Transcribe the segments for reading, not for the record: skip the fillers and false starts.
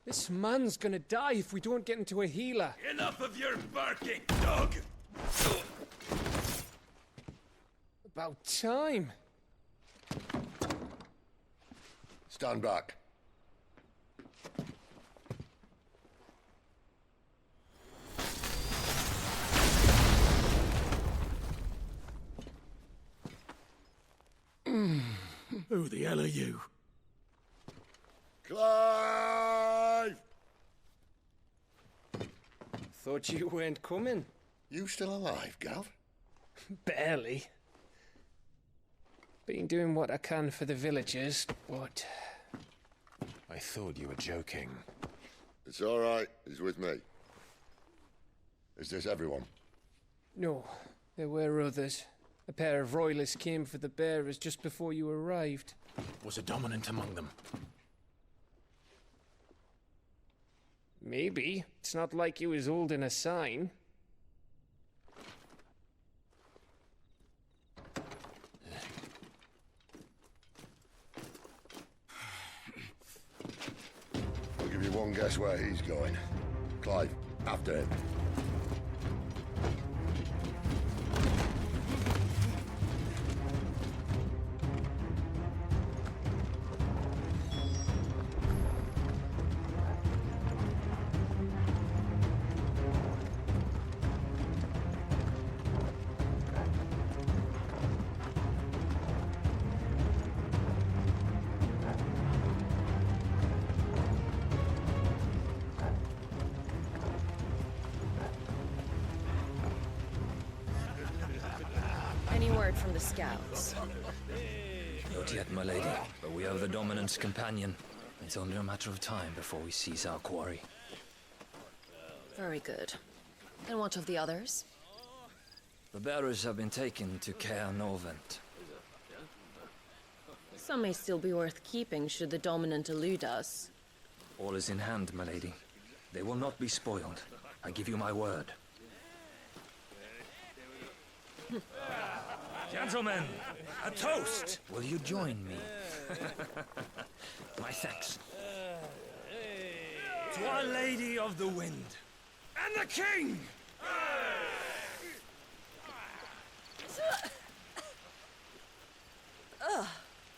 This man's gonna die if we don't get into a healer. Enough of your barking, dog! About time. Stand back. Who the hell are you? Clive! Thought you weren't coming. You still alive, Gav? Barely. Been doing what I can for the villagers, but... I thought you were joking. It's all right. He's with me. Is this everyone? No, there were others. A pair of royalists came for the bearers just before you arrived. Was a dominant among them? Maybe. It's not like he was holding a sign. I'll give you one guess where he's going. Clive, after him. Any word from the scouts? Not yet, my lady, but we have the dominant's companion. It's only a matter of time before we seize our quarry. Very good. And what of the others? The bearers have been taken to Caer Novent. Some may still be worth keeping should the dominant elude us. All is in hand, my lady. They will not be spoiled. I give you my word. Gentlemen, a toast! Will you join me? My thanks. To Our Lady of the Wind. And the King! Ugh.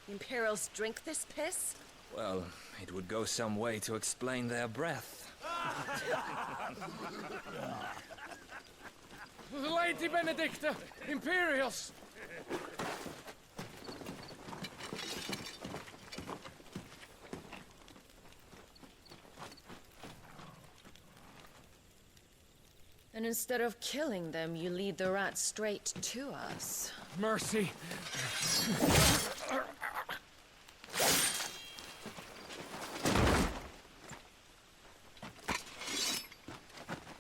The Imperials drink this piss? Well, it would go some way to explain their breath. Lady Benedicta! Imperials! And instead of killing them, you lead the rats straight to us. Mercy!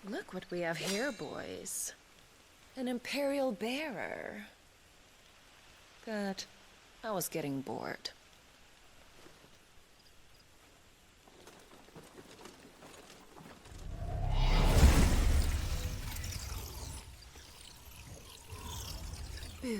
Look what we have here, boys. An Imperial bearer. Good. I was getting bored. Boo.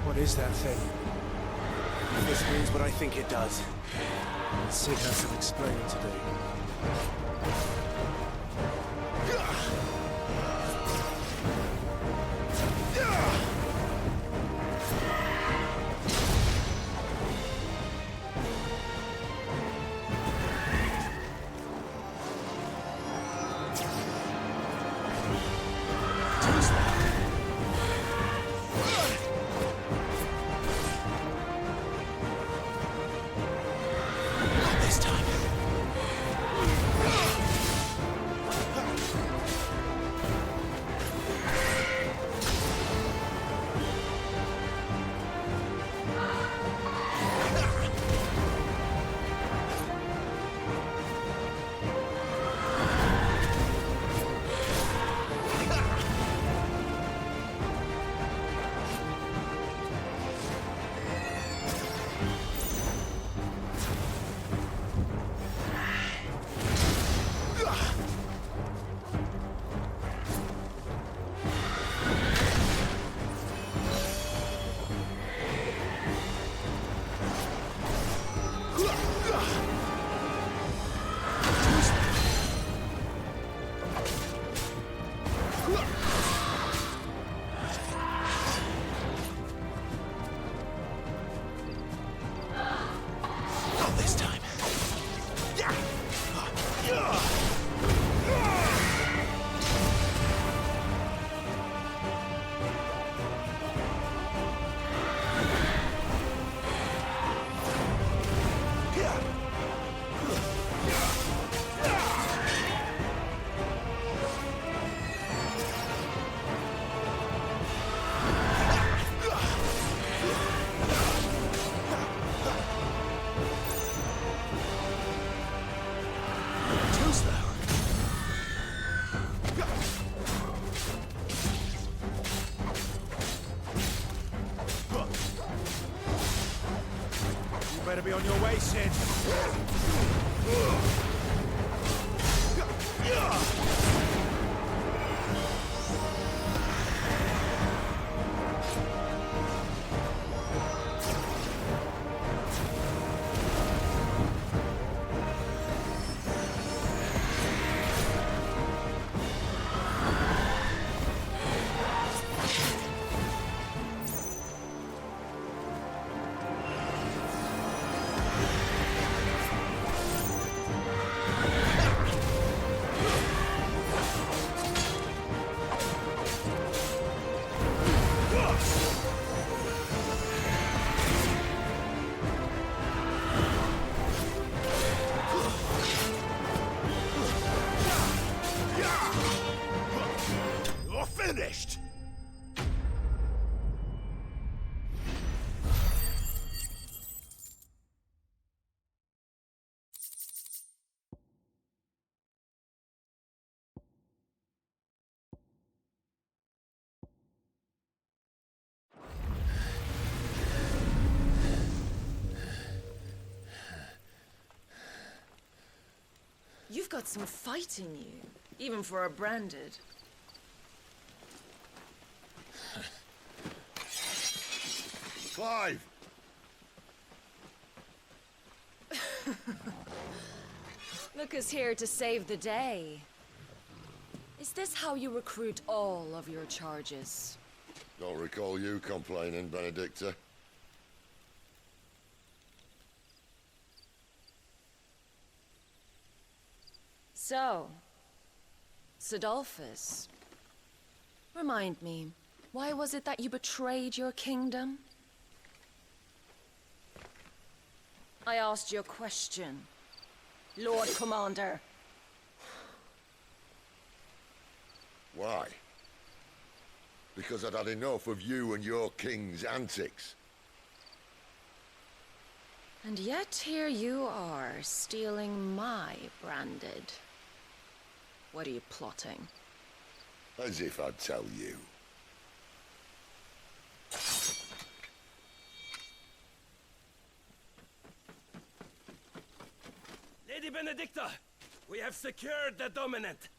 What is that thing? If this means what I think it does, Sid has some explaining to do. better be on your way, Sid. Finished! You've got some fight in you, even for a branded. Clive! Look who's here to save the day. Is this how you recruit all of your charges? Don't recall you complaining, Benedicta. So, Sidolphus, remind me, why was it that you betrayed your kingdom? I asked you a question, Lord Commander. Why? Because I'd had enough of you and your king's antics. And yet here you are, stealing my branded. What are you plotting? As if I'd tell you. Lady Benedicta, we have secured the dominant.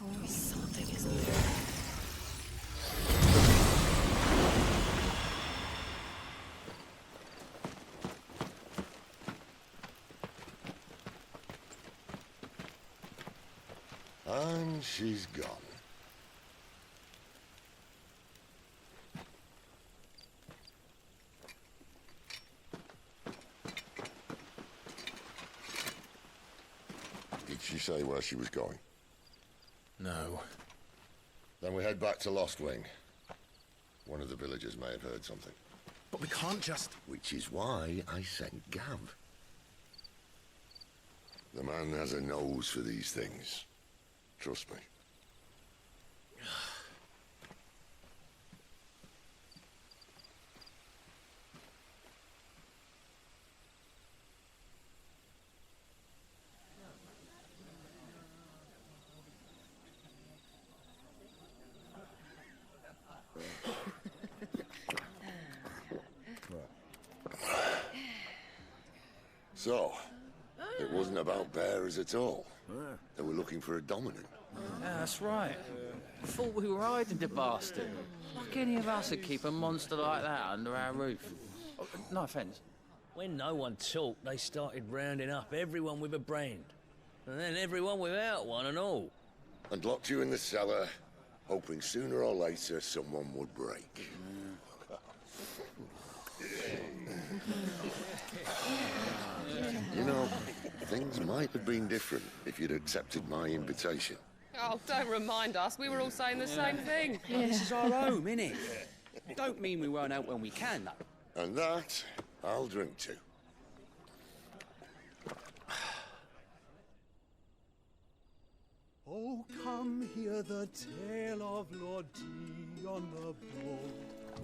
Oh, something isn't there. And she's gone. Did she say where she was going? No. Then we head back to Lost Wing. One of the villagers may have heard something. But we can't just... Which is why I sent Gav. The man has a nose for these things. Trust me. So, it wasn't about bearers at all. They were looking for a dominant. Yeah, that's right. Thought we were hiding the bastard. Like any of us would keep a monster like that under our roof. Oh, no offence. When no one talked, they started rounding up everyone with a brand. And then everyone without one and all. And locked you in the cellar, hoping sooner or later someone would break. You know, things might have been different if you'd accepted my invitation. Oh, don't remind us. We were all saying the same thing. This is our home, innit? Don't mean we won't out when we can, though. And that, I'll drink to. Oh, come hear the tale of Lord Dion the Bold,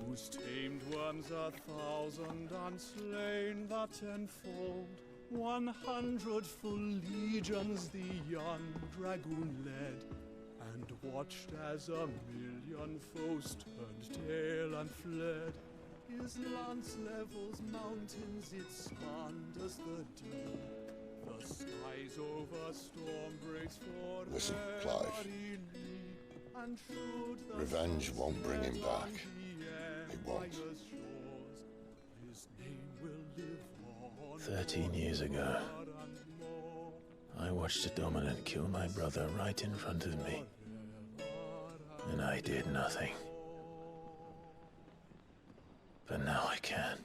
whose tamed worms 1,000 and slain the 10-fold. 100 full legions the young dragoon led, and watched as 1,000,000 foes turned tail and fled. His lance levels mountains, it slanders the dew. The skies over storm breaks for Listen, Clive. Revenge won't bring him back. It won't. 13 years ago, I watched a dominant kill my brother right in front of me. And I did nothing. But now I can.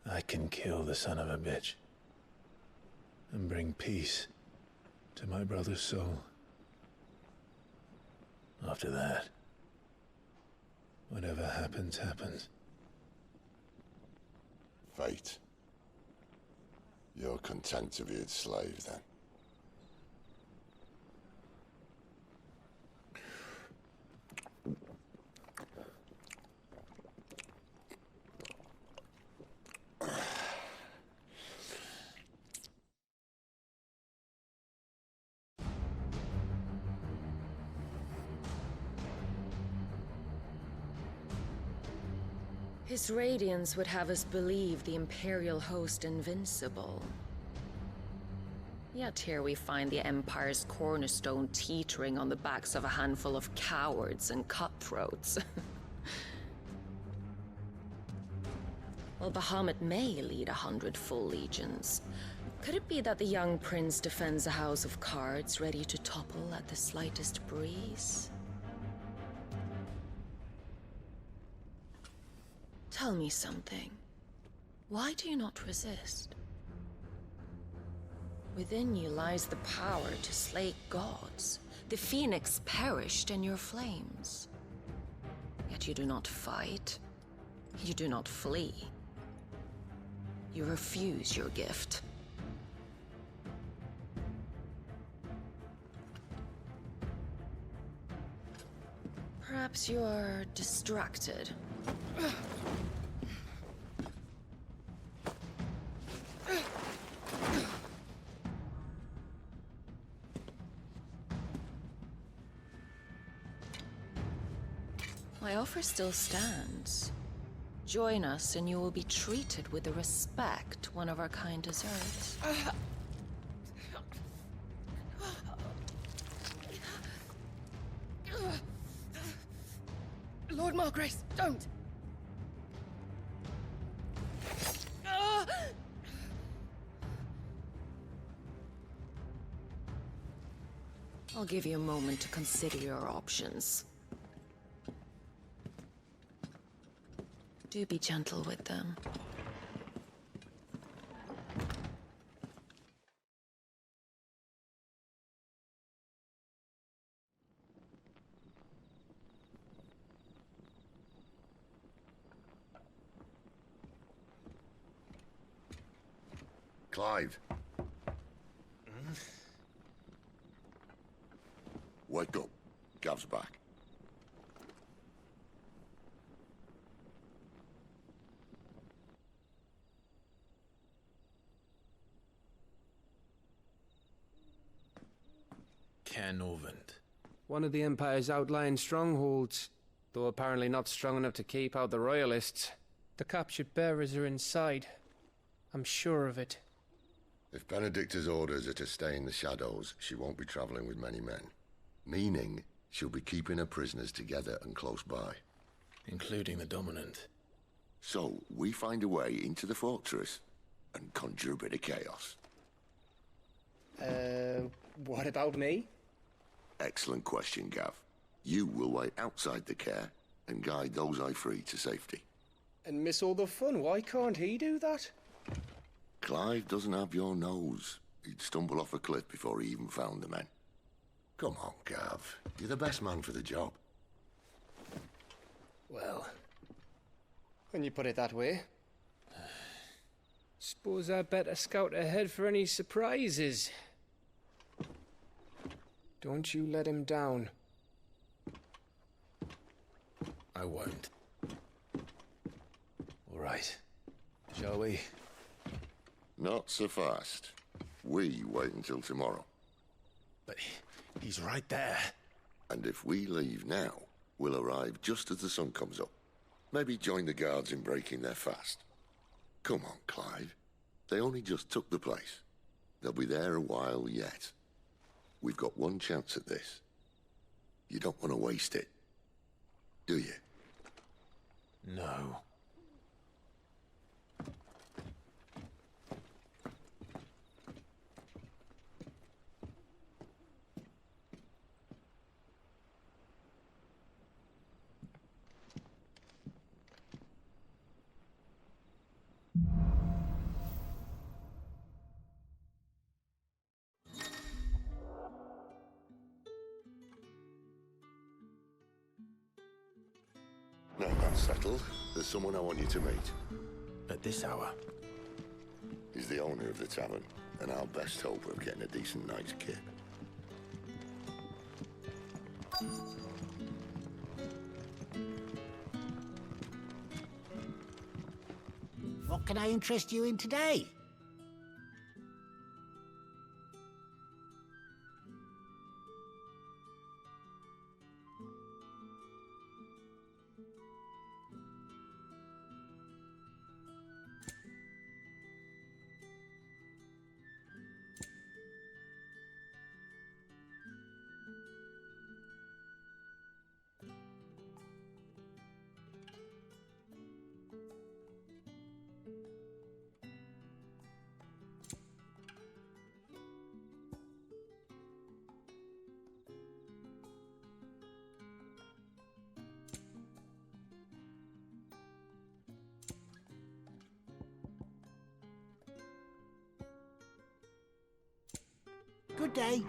I can kill the son of a bitch. And bring peace to my brother's soul. After that, whatever happens, happens. Fate. You're content to be its slave, then? His radiance would have us believe the Imperial host invincible. Yet here we find the Empire's cornerstone teetering on the backs of a handful of cowards and cutthroats. Well, Bahamut may lead 100 full legions. Could it be that the young prince defends a house of cards ready to topple at the slightest breeze? Tell me something. Why do you not resist? Within you lies the power to slay gods. The phoenix perished in your flames. Yet you do not fight. You do not flee. You refuse your gift. Perhaps you are distracted. My offer still stands. Join us and you will be treated with the respect one of our kind deserves. Lord Margrace, don't! I'll give you a moment to consider your options. Do be gentle with them. Clive. Wake up. Gav's back. Canovant. One of the Empire's outlying strongholds, though apparently not strong enough to keep out the Royalists. The captured bearers are inside. I'm sure of it. If Benedicta's orders are to stay in the shadows, she won't be traveling with many men. Meaning, she'll be keeping her prisoners together and close by. Including the Dominant. So, we find a way into the fortress and conjure a bit of chaos. What about me? Excellent question, Gav. You will wait outside the care and guide those I free to safety. And miss all the fun. Why can't he do that? Clive doesn't have your nose. He'd stumble off a cliff before he even found the men. Come on, Gav. You're the best man for the job. Well, when you put it that way. Suppose I'd better scout ahead for any surprises. Don't you let him down. I won't. All right. Shall we? Not so fast. We wait until tomorrow. But he's right there. And if we leave now, we'll arrive just as the sun comes up. Maybe join the guards in breaking their fast. Come on, Clive. They only just took the place. They'll be there a while yet. We've got one chance at this. You don't want to waste it, do you? No. Now that's settled. There's someone I want you to meet. At this hour? He's the owner of the tavern, and our best hope of getting a decent night's kip. What can I interest you in today? Good day.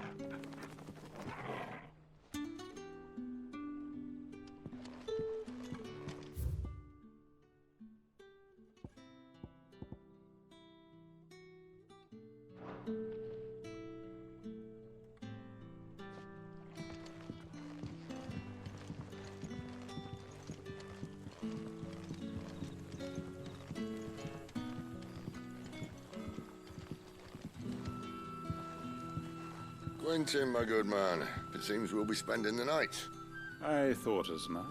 Quentin, my good man. It seems we'll be spending the night. I thought as much.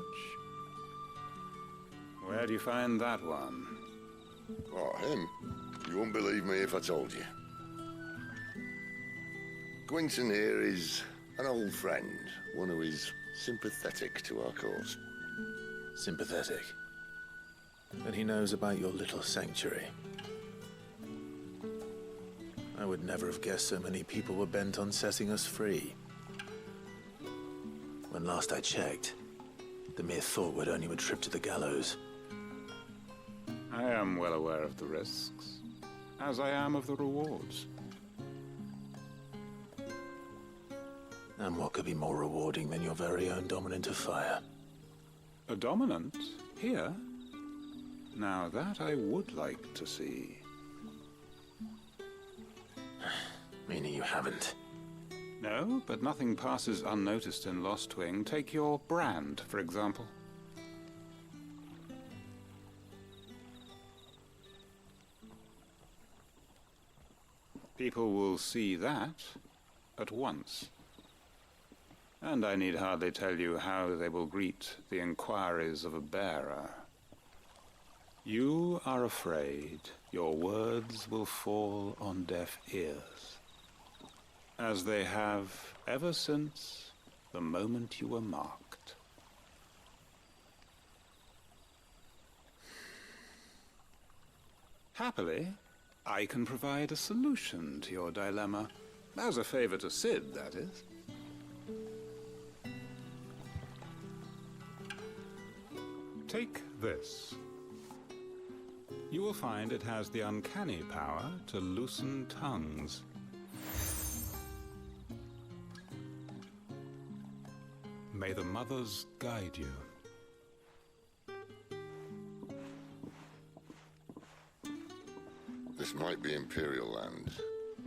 Where do you find that one? Oh, him? You wouldn't believe me if I told you. Quentin here is an old friend, one who is sympathetic to our cause. Sympathetic? And he knows about your little sanctuary. I would never have guessed so many people were bent on setting us free. When last I checked, the mere thought would earn you a trip to the gallows. I am well aware of the risks, as I am of the rewards. And what could be more rewarding than your very own dominant of fire? A dominant? Here? Now that I would like to see. Meaning you haven't? No, but nothing passes unnoticed in Lost Wing. Take your brand, for example. People will see that at once. And I need hardly tell you how they will greet the inquiries of a bearer. You are afraid your words will fall on deaf ears, as they have ever since the moment you were marked. Happily, I can provide a solution to your dilemma. As a favor to Sid, that is. Take this. You will find it has the uncanny power to loosen tongues. May the mothers guide you. This might be Imperial land,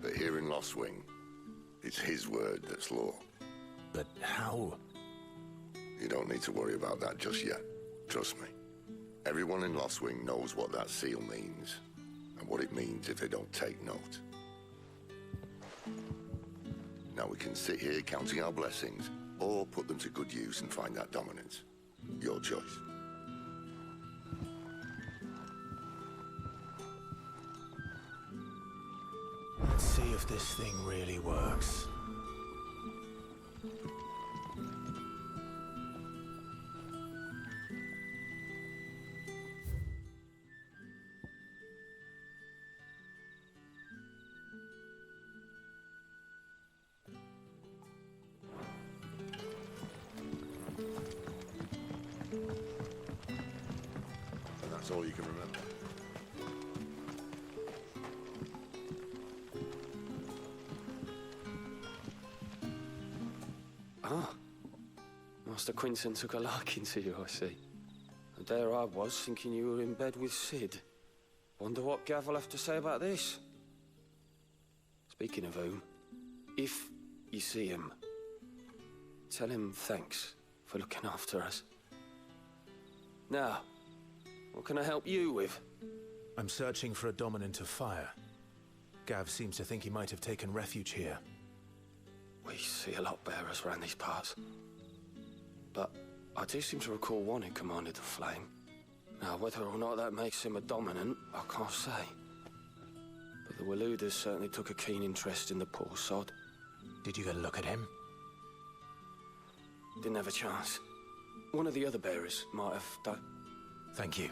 but here in Lost Wing, it's his word that's law. But how? You don't need to worry about that just yet. Trust me. Everyone in Lost Wing knows what that seal means, and what it means if they don't take note. Now we can sit here counting our blessings, or put them to good use and find that dominance. Your choice. if this thing really works. And that's all you can remember. Ah. Master Quinton took a liking to you, I see. And there I was, thinking you were in bed with Sid. Wonder what Gav will have to say about this. Speaking of whom, if you see him, tell him thanks for looking after us. Now, what can I help you with? I'm searching for a dominant of fire. Gav seems to think he might have taken refuge here. We see a lot bearers around these parts. But I do seem to recall one who commanded the flame. Now, whether or not that makes him a dominant, I can't say. But the Waluders certainly took a keen interest in the poor sod. Did you get a look at him? Didn't have a chance. One of the other bearers might have done. Thank you.